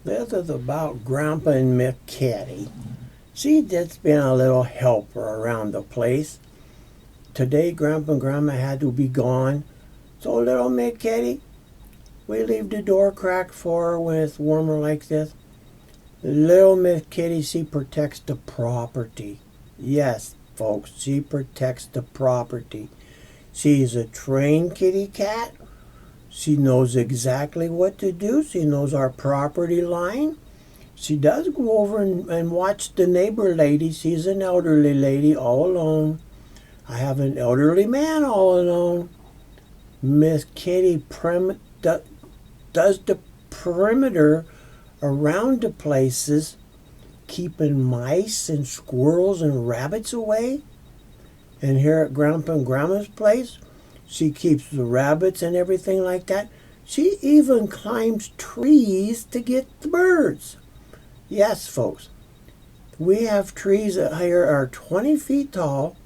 This is about Grandpa and Mick Kitty. She just been a little helper around the place. Today, Grandpa and Grandma had to be gone, so little Mick Kitty, we leave the door cracked for her when it's warmer like this. Little Miss Kitty, she protects the property. Yes, folks, she protects the property. She's a trained kitty cat. She knows exactly what to do. She knows our property line. She does go over and watch the neighbor lady. She's an elderly lady all alone. I have an elderly man all alone. Miss Kitty does the perimeter around the places, keeping mice and squirrels and rabbits away. And here at Grandpa and Grandma's place, she keeps the rabbits and everything like that. She even climbs trees to get the birds. Yes, folks, we have trees that here are 20 feet tall.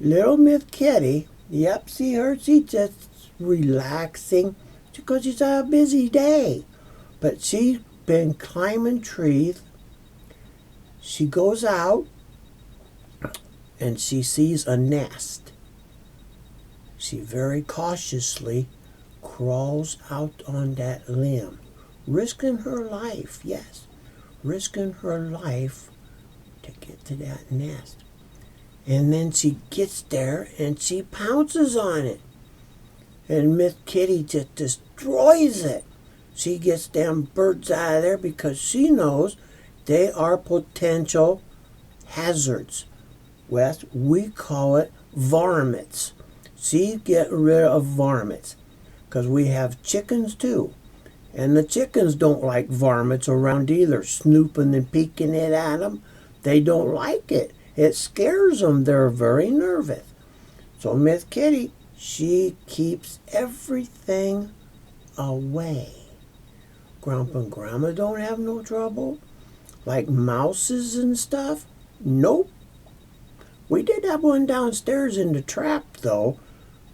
Little Miss Kitty, yep, see her, she's just relaxing because it's a busy day. But she's been climbing trees. She goes out and she sees a nest. She very cautiously crawls out on that limb, risking her life, yes, risking her life to get to that nest. And then she gets there and she pounces on it. And Miss Kitty just destroys it. She gets them birds out of there because she knows they are potential hazards. West, we call it varmints. She get rid of varmints because we have chickens too. And the chickens don't like varmints around either, snooping and peeking it at them. They don't like it. It scares them. They're very nervous. So Miss Kitty, she keeps everything away. Grandpa and Grandma don't have no trouble. Like mouses and stuff? Nope. We did have one downstairs in the trap, though.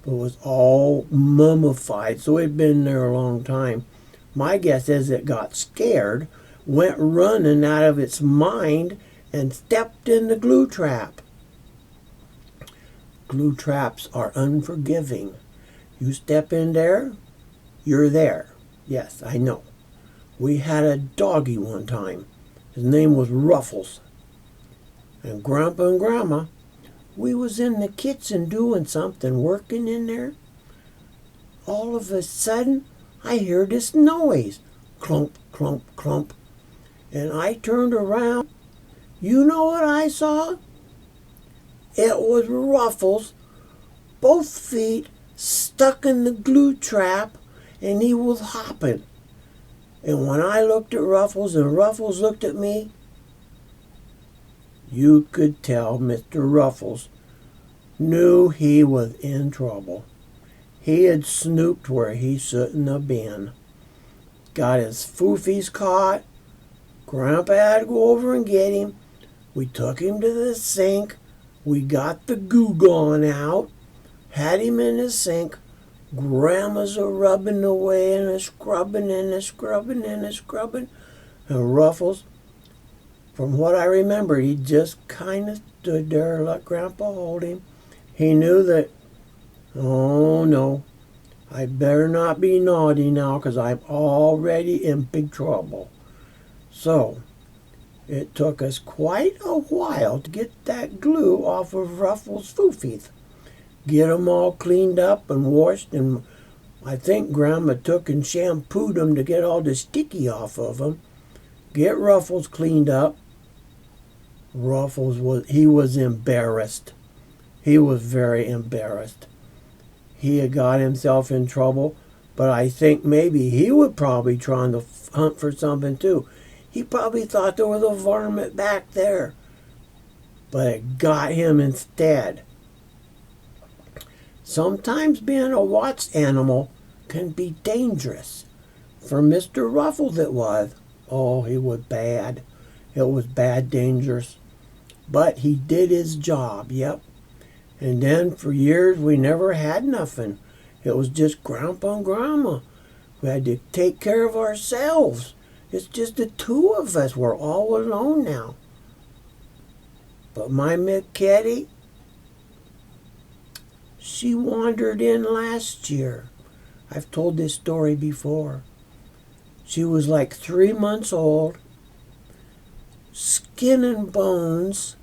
But it was all mummified, so it had been there a long time. My guess is it got scared, went running out of its mind, and stepped in the glue trap. Glue traps are unforgiving. You step in there, you're there. Yes, I know. We had a doggy one time. His name was Ruffles. And Grandpa and Grandma, we was in the kitchen doing something, working in there. All of a sudden, I hear this noise. Clump, clump, clump. And I turned around. You know what I saw? It was Ruffles, both feet stuck in the glue trap, and he was hopping. And when I looked at Ruffles and Ruffles looked at me, you could tell Mr. Ruffles knew he was in trouble. He had snooped where he shouldn't have been. Got his foofies caught. Grandpa had to go over and get him. We took him to the sink. We got the goo gone out. Had him in the sink. Grandma's a rubbing away and a scrubbing and a scrubbing and a scrubbing. And Ruffles, from what I remember, he just kind of stood there and let Grandpa hold him. He knew that, oh no, I better not be naughty now because I'm already in big trouble. So, it took us quite a while to get that glue off of Ruffles' foofies. Get 'em all cleaned up and washed, and I think Grandma took and shampooed 'em to get all the sticky off of 'em. Get Ruffles cleaned up. He was embarrassed. He was very embarrassed. He had got himself in trouble, but I think maybe he was probably trying to hunt for something too. He probably thought there was a varmint back there, but it got him instead. Sometimes being a watch animal can be dangerous. For Mr. Ruffles it was. Oh, he was bad. It was bad, dangerous. But he did his job, yep. And then for years we never had nothing. It was just Grandpa and Grandma. We had to take care of ourselves. It's just the two of us. We're all alone now. But my Mick Kitty, she wandered in last year. I've told this story before. She was like 3 months old, skin and bones,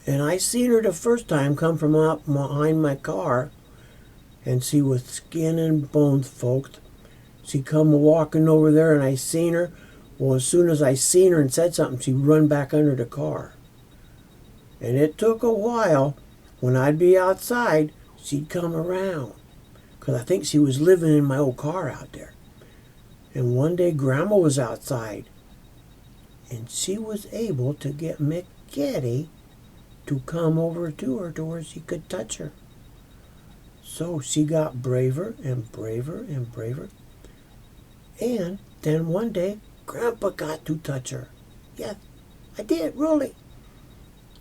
and I seen her the first time come from up behind my car, and she was skin and bones, folks. She come walking over there, and I seen her. Well, as soon as I seen her and said something, she'd run back under the car. And it took a while. When I'd be outside, she'd come around, because I think she was living in my old car out there. And one day Grandma was outside, and she was able to get Mick Kitty to come over to her to where she could touch her. So she got braver and braver and braver. And then one day, Grandpa got to touch her. Yes, I did, really.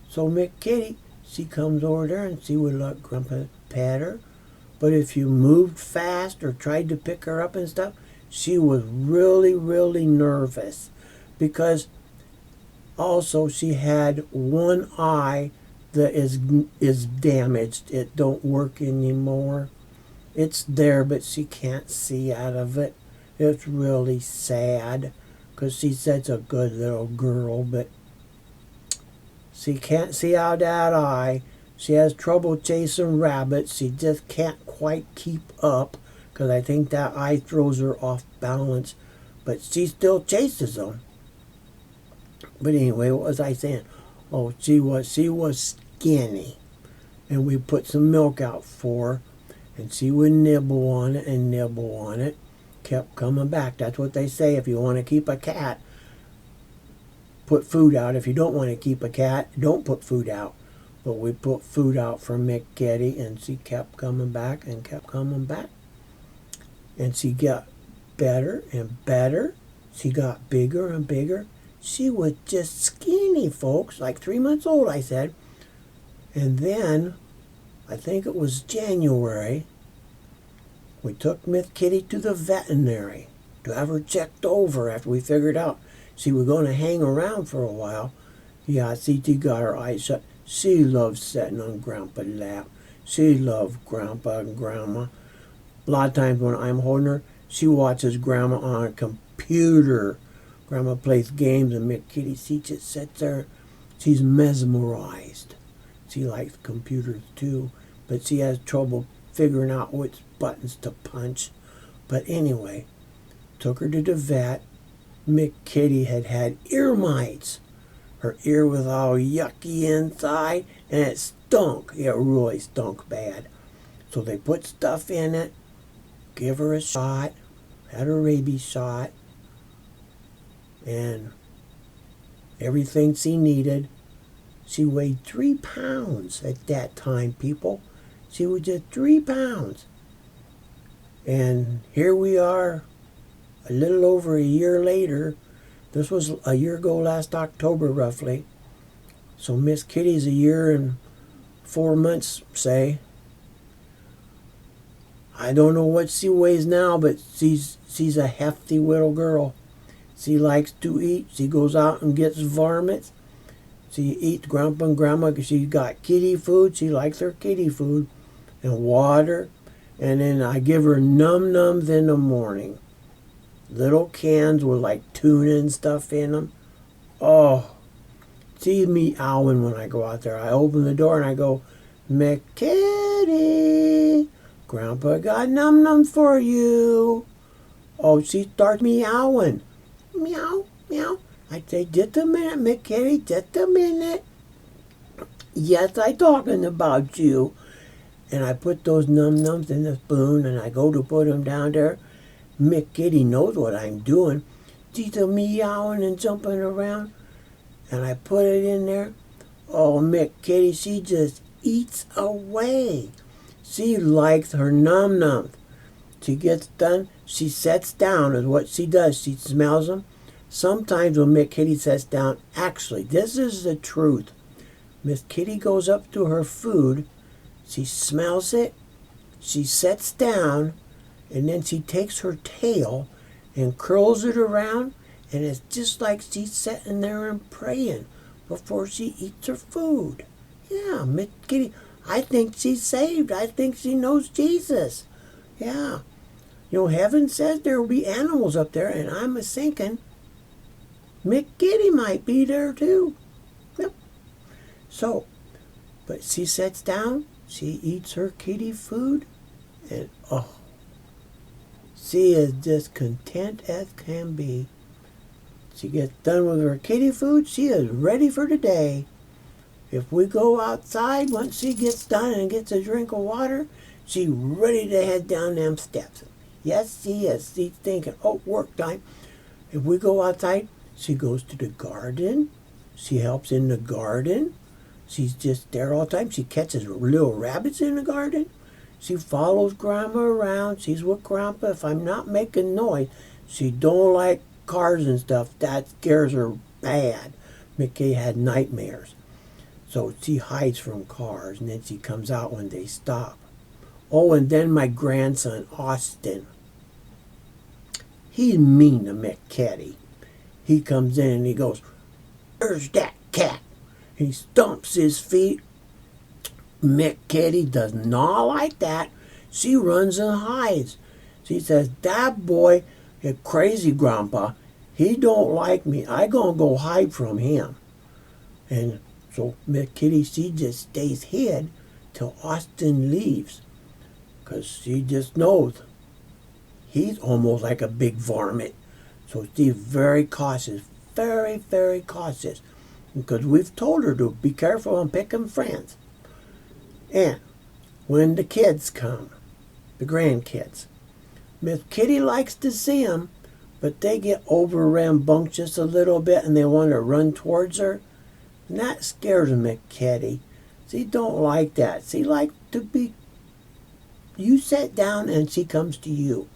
So Mick Kitty, she comes over there and she would let Grandpa pat her. But if you moved fast or tried to pick her up and stuff, she was really, really nervous, because also she had one eye that is damaged. It don't work anymore. It's there, but she can't see out of it. It's really sad, because she said it's a good little girl, but she can't see out that eye. She has trouble chasing rabbits. She just can't quite keep up, because I think that eye throws her off balance. But she still chases them. But anyway, what was I saying? Oh, she was skinny. And we put some milk out for her. And she would nibble on it and nibble on it. Kept coming back. That's what they say. If you want to keep a cat, put food out. If you don't want to keep a cat, don't put food out. But we put food out for Mick Kitty, and she kept coming back and kept coming back. And she got better and better. She got bigger and bigger. She was just skinny, folks, like 3 months old, I said. And then, I think it was January, we took Miss Kitty to the veterinary to have her checked over after we figured out she was going to hang around for a while. Yeah, see, she got her eyes shut. She loves sitting on Grandpa's lap. She loved Grandpa and Grandma. A lot of times when I'm holding her, she watches Grandma on a computer. Grandma plays games, and Mick Kitty, she just sits there. She's mesmerized. She likes computers too, but she has trouble figuring out which buttons to punch. But anyway, took her to the vet. Mick Kitty had ear mites. Her ear was all yucky inside, and it stunk. It really stunk bad. So they put stuff in it, give her a shot, had a rabies shot, and everything she needed. She weighed 3 pounds at that time, people. She was just 3 pounds. And here we are, a little over a year later. This was a year ago last October, roughly. So Miss Kitty's a year and 4 months, say. I don't know what she weighs now, but she's a hefty little girl. She likes to eat. She goes out and gets varmints. She eats Grandpa and Grandma because she's got kitty food. She likes her kitty food and water. And then I give her num-nums in the morning. Little cans with like tuna and stuff in them. Oh, see me meowing when I go out there. I open the door and I go, Mick Kitty, Grandpa got num-nums for you. Oh, she starts meowing. Meow, meow. I say, just a minute, Mick Kitty, just a minute. Yes, I talking about you. And I put those num-nums in the spoon and I go to put them down there. Mick Kitty knows what I'm doing. She's a meowing and jumping around. And I put it in there. Oh, Mick Kitty, she just eats away. She likes her num-nums. She gets done, she sits down is what she does. She smells them. Sometimes when Mick Kitty sits down, actually, this is the truth. Miss Kitty goes up to her food, she smells it, she sits down, and then she takes her tail and curls it around, and it's just like she's sitting there and praying before she eats her food. Yeah, Mick Kitty, I think she's saved. I think she knows Jesus. Yeah. You know, heaven says there will be animals up there, and I'm a thinking Mick Kitty might be there too. Yep. So, but she sits down, she eats her kitty food, and oh, she is just content as can be. She gets done with her kitty food, she is ready for the day. If we go outside, once she gets done and gets a drink of water, she's ready to head down them steps. Yes, she is. She's thinking, oh, work time. If we go outside, she goes to the garden. She helps in the garden. She's just there all the time. She catches little rabbits in the garden. She follows Grandma around. She's with Grandpa. If I'm not making noise, she don't like cars and stuff. That scares her bad. Mickey had nightmares. So she hides from cars, and then she comes out when they stop. Oh, and then my grandson, Austin. He's mean to Mick Kitty. He comes in and he goes, "Where's that cat?" He stomps his feet. Mick Kitty does not like that. She runs and hides. She says, "That boy is crazy, Grandpa. He don't like me. I gonna go hide from him." And so Mick Kitty, she just stays hid till Austin leaves. Because she just knows he's almost like a big varmint. So she's very cautious, very, very cautious. Because we've told her to be careful on picking friends. And when the kids come, the grandkids, Miss Kitty likes to see them, but they get over rambunctious a little bit and they want to run towards her. And that scares Miss Kitty. She don't like that. She likes to be, you sit down and she comes to you.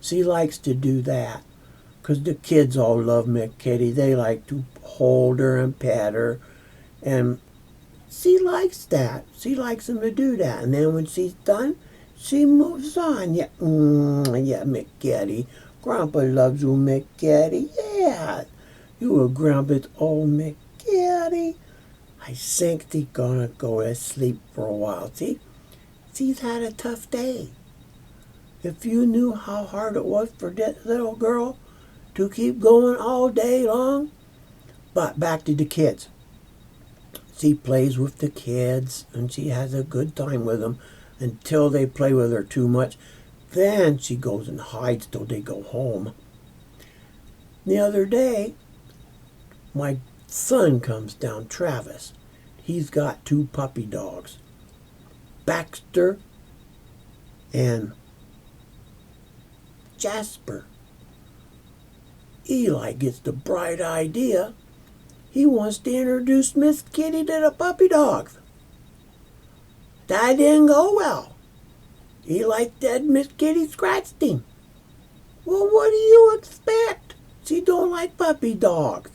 She likes to do that. Because the kids all love Mick Kitty. They like to hold her and pet her. And she likes that. She likes them to do that. And then when she's done, she moves on. Yeah, yeah, Mick Kitty. Grandpa loves you, Mick Kitty. Yeah, you a Grandpa's old Mick Kitty. I think she's gonna go to sleep for a while. See, she's had a tough day. If you knew how hard it was for that little girl to keep going all day long. But back to the kids. She plays with the kids and she has a good time with them until they play with her too much. Then she goes and hides till they go home. The other day, my son comes down, Travis. He's got 2 puppy dogs, Baxter and Jasper. Eli gets the bright idea. He wants to introduce Miss Kitty to the puppy dogs. That didn't go well. Eli said Miss Kitty scratched him. Well, what do you expect? She don't like puppy dogs.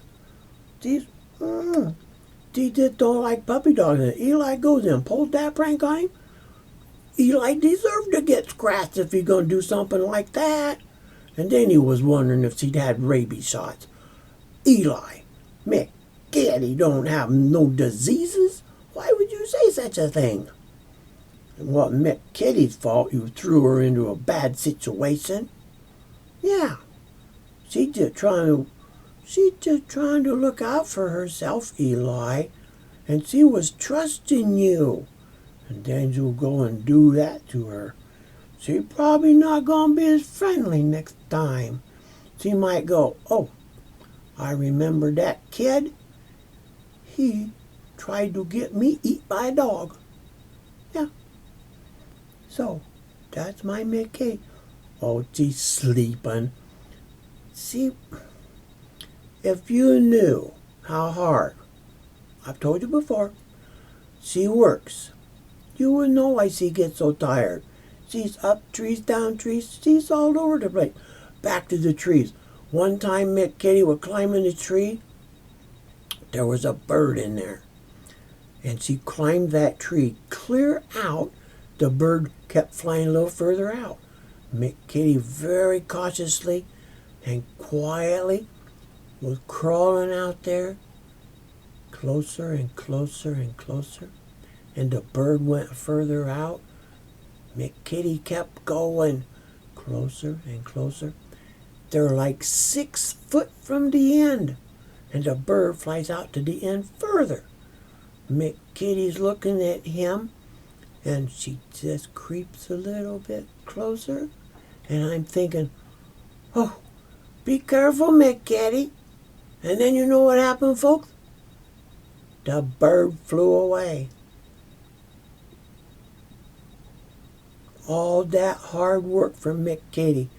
She just don't like puppy dogs. And Eli goes and pulls that prank on him. Eli deserved to get scratched if he's going to do something like that. And then he was wondering if she'd had rabies shots. Eli, Mick Kitty don't have no diseases. Why would you say such a thing? It wasn't Mick Kitty's fault you threw her into a bad situation. Yeah, she's just trying to look out for herself, Eli. And she was trusting you. And then you'll go and do that to her. She's probably not going to be as friendly next time. She might go, "Oh, I remember that kid. He tried to get me eat by a dog." Yeah. So, that's my Mick Kitty. Oh, she's sleeping. See, if you knew how hard, I've told you before, she works, you would know why she gets so tired. She's up trees, down trees. She's all over the place. Back to the trees. One time Mick Kitty was climbing a tree. There was a bird in there. And she climbed that tree clear out. The bird kept flying a little further out. Mick Kitty very cautiously and quietly was crawling out there, closer and closer and closer, and the bird went further out. Mick Kitty kept going closer and closer. They're like 6 foot from the end, and the bird flies out to the end further. Mick Kitty's looking at him, and she just creeps a little bit closer, and I'm thinking, oh, be careful, Mick Kitty. And then you know what happened, folks? The bird flew away. All that hard work from Mick Kitty,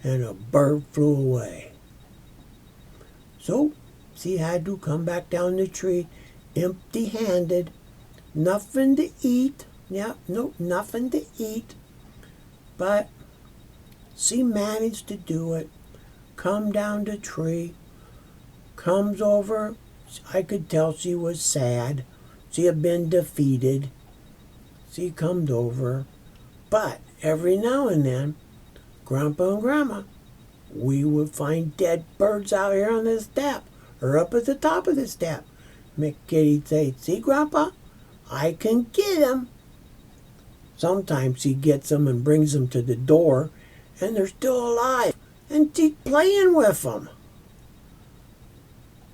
and a bird flew away. So, she had to come back down the tree empty-handed. Nothing to eat. Yeah, no, nothing to eat. But she managed to do it. Come down the tree. Comes over. I could tell she was sad. She had been defeated. She comes over. But every now and then, Grandpa and Grandma, we would find dead birds out here on the step, or up at the top of the step. Mick Kitty'd say, see, Grandpa, I can get them. Sometimes she gets them and brings them to the door, and they're still alive, and she's playing with them.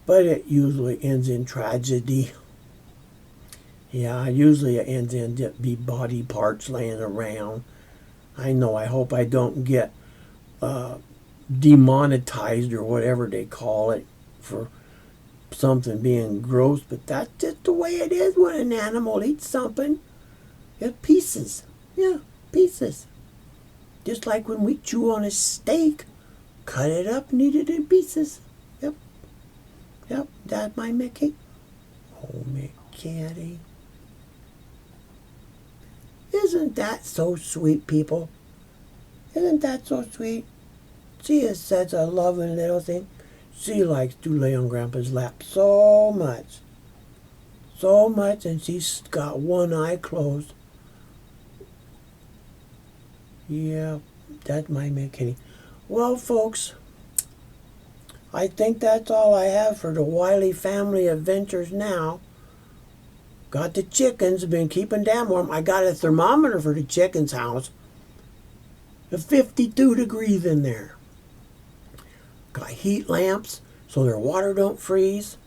But it usually ends in tragedy. Yeah, usually it ends in be body parts laying around. I know, I hope I don't get demonetized or whatever they call it for something being gross, but that's just the way it is when an animal eats something. It's pieces. Yeah, pieces. Just like when we chew on a steak, cut it up and eat it in pieces. Yep. Yep, that's my Mickey. Oh, Mick Kitty. Isn't that so sweet, people? Isn't that so sweet? She is such a loving little thing. She likes to lay on Grandpa's lap so much. So much, and she's got one eye closed. Yeah, that's my Mick Kitty. Well, folks, I think that's all I have for the Wiley family adventures now. Got the chickens, been keeping them warm. I got a thermometer for the chickens' house. It's 52 degrees in there. Got heat lamps so their water don't freeze.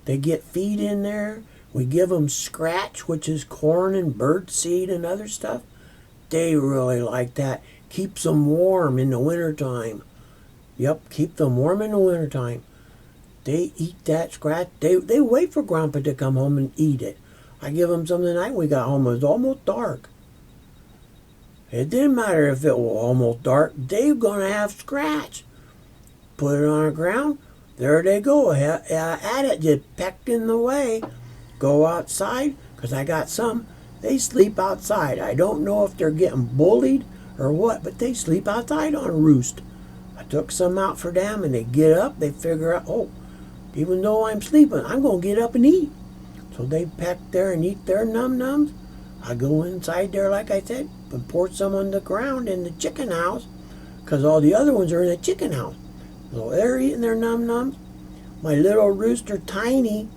They get feed in there. We give them scratch, which is corn and bird seed and other stuff. They really like that. Keeps them warm in the wintertime. Yep, keep them warm in the wintertime. They eat that scratch. They wait for Grandpa to come home and eat it. I give them some the night we got home. It was almost dark. It didn't matter if it was almost dark. They were going to have scratch. Put it on the ground. There they go. At it. Just pecked in the way. Go outside. Because I got some. They sleep outside. I don't know if they're getting bullied or what. But they sleep outside on a roost. I took some out for them. And they get up. They figure out, oh, even though I'm sleeping, I'm going to get up and eat. So they peck there and eat their num-nums. I go inside there, like I said, and pour some on the ground in the chicken house, because all the other ones are in the chicken house. So they're eating their num-nums. My little rooster, Tiny,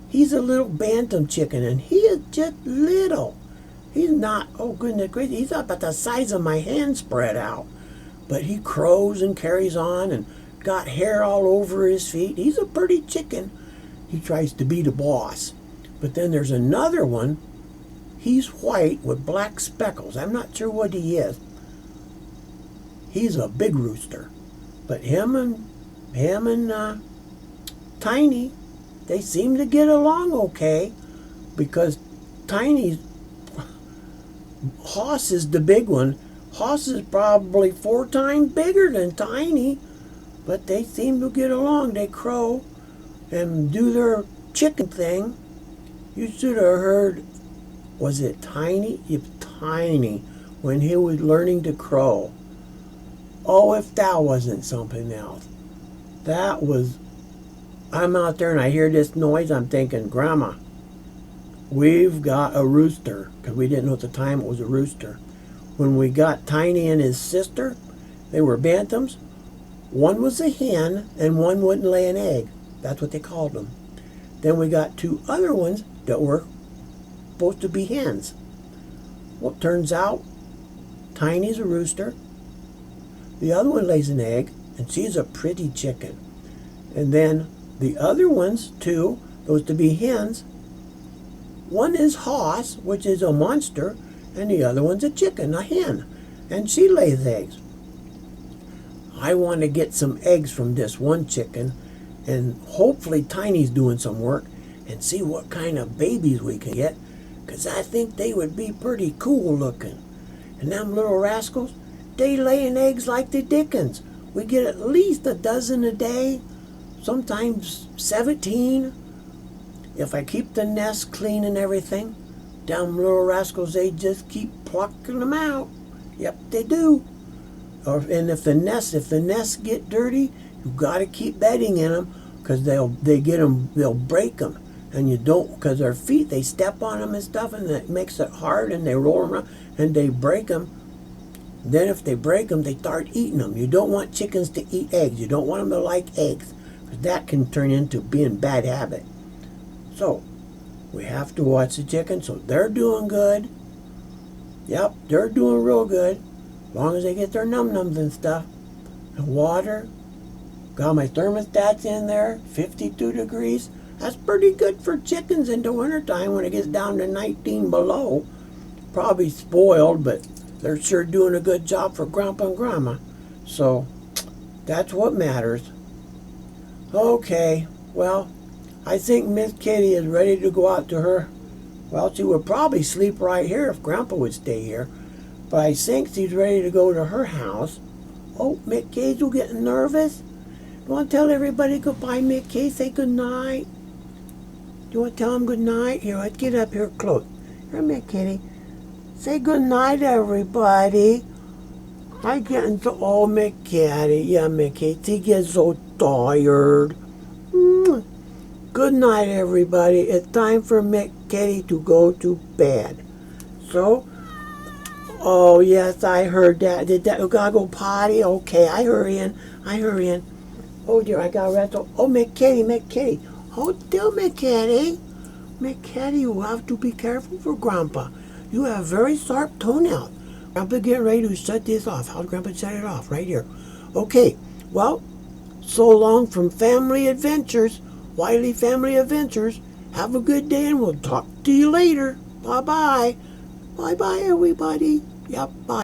he's a little bantam chicken, and he is just little. He's not, oh goodness gracious, he's about the size of my hand spread out. But he crows and carries on and got hair all over his feet. He's a pretty chicken. He tries to be the boss. But then there's another one. He's white with black speckles. I'm not sure what he is. He's a big rooster. But him and Tiny, they seem to get along okay, because Tiny's Hoss is the big one. Hoss is probably 4 times bigger than Tiny, but they seem to get along. They crow and do their chicken thing. You should have heard, was it Tiny? It's Tiny, when he was learning to crow. Oh, if that wasn't something else. That was, I'm out there and I hear this noise, I'm thinking, Grandma, we've got a rooster, because we didn't know at the time it was a rooster. When we got Tiny and his sister, they were bantams, One was a hen, and one wouldn't lay an egg. That's what they called them. Then we got two other ones that were supposed to be hens. Well, it turns out Tiny's a rooster. The other one lays an egg, and she's a pretty chicken. And then the other ones, two, those to be hens, one is Hoss, which is a monster, and the other one's a chicken, a hen, and she lays eggs. I want to get some eggs from this one chicken, and hopefully Tiny's doing some work, and see what kind of babies we can get, because I think they would be pretty cool looking. And them little rascals, they laying eggs like the dickens. We get at least a dozen a day, sometimes 17. If I keep the nest clean and everything, them little rascals, they just keep plucking them out. Yep, they do. And if the nests get dirty, you got to keep bedding in them, because they'll break them, and you don't, because their feet, they step on them and stuff, and it makes it hard, and they roll them around and they break them. Then if they break them, they start eating them. You don't want chickens to eat eggs. You don't want them to like eggs, because that can turn into being bad habit. So we have to watch the chickens. So they're doing good. Yep, they're doing real good, as long as they get their num-nums and stuff. And water. Got my thermostats in there, 52 degrees. That's pretty good for chickens in the wintertime when it gets down to 19 below. Probably spoiled, but they're sure doing a good job for Grandpa and Grandma. So that's what matters. Okay, well, I think Miss Kitty is ready to go out to her. Well, she would probably sleep right here if Grandpa would stay here. But I think she's ready to go to her house. Oh, Mick Kitty's getting nervous. You want to tell everybody goodbye, Mick Kitty? Say good night. Do you want to tell them good night? Here, let's get up here close. Here, Mick Kitty. Say good night, everybody. I get into Mick Kitty. Yeah, Mick Kitty. She gets so tired. Good night, everybody. It's time for Mick Kitty to go to bed. So, oh yes, I heard that. Did that? You gotta go potty? Okay, I hurry in. Oh dear, I gotta wrestle. Oh, Mick Kitty. Hold still, Mick Kitty. Mick Kitty, you have to be careful for Grandpa. You have very sharp toenails. Grandpa getting ready to shut this off. How's Grandpa shut it off? Right here. Okay, well, so long from Family Adventures, Wiley Family Adventures. Have a good day, and we'll talk to you later. Bye-bye. Bye-bye, everybody. Yep, bye.